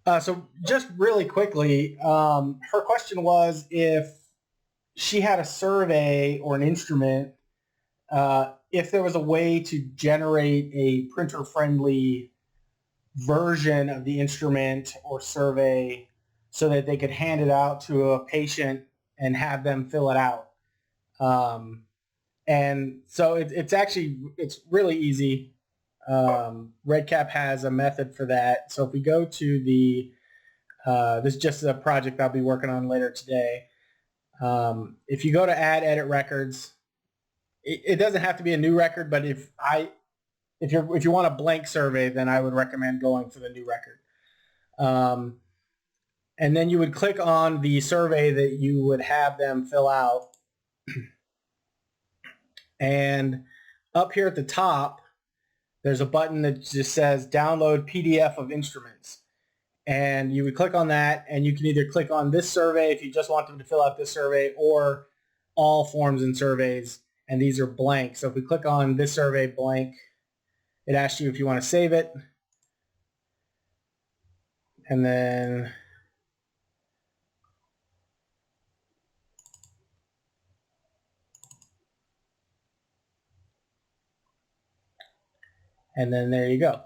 So just really quickly, her question was if she had a survey or an instrument, if there was a way to generate a printer-friendly version of the instrument or survey so that they could hand it out to a patient and have them fill it out. Um, and so it's really easy. REDCap has a method for that. So if we go to this is just a project I'll be working on later today. If you go to add edit records, it doesn't have to be a new record, but if you want a blank survey, then I would recommend going for the new record. And then you would click on the survey that you would have them fill out. And up here at the top, there's a button that just says download PDF of instruments. And you would click on that, and you can either click on this survey if you just want them to fill out this survey, or all forms and surveys, and these are blank. So if we click on this survey blank, it asks you if you want to save it. And then there you go.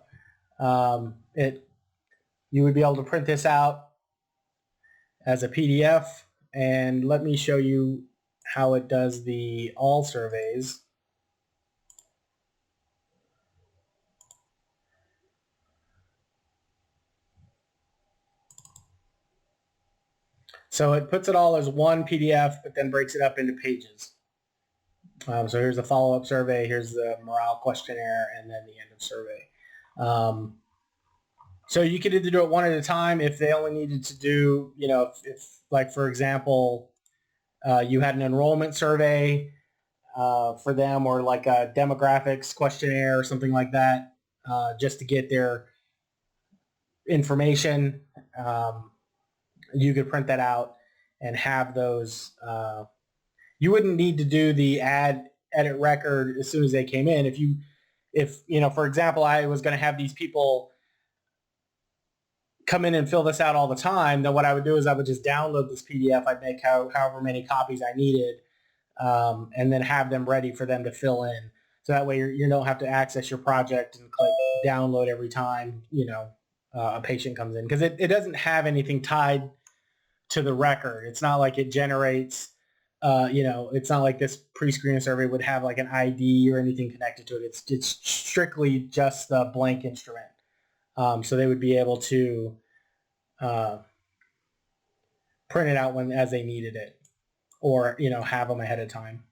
You would be able to print this out as a PDF, and let me show you how it does the all surveys. So it puts it all as one PDF, but then breaks it up into pages. So here's the follow-up survey, here's the morale questionnaire, and then the end of survey. So you could either do it one at a time if they only needed to do, if like, for example, you had an enrollment survey for them, or like a demographics questionnaire or something like that, just to get their information. You could print that out and have those. You wouldn't need to do the edit record as soon as they came in. If for example, I was going to have these people come in and fill this out all the time, then what I would do is I would just download this PDF. I'd make however many copies I needed, and then have them ready for them to fill in. So that way you don't have to access your project and click download every time a patient comes in, because it doesn't have anything tied to the record. It's not like it generates, it's not like this pre-screening survey would have like an ID or anything connected to it. It's strictly just the blank instrument. So they would be able to print it out as they needed it, or have them ahead of time.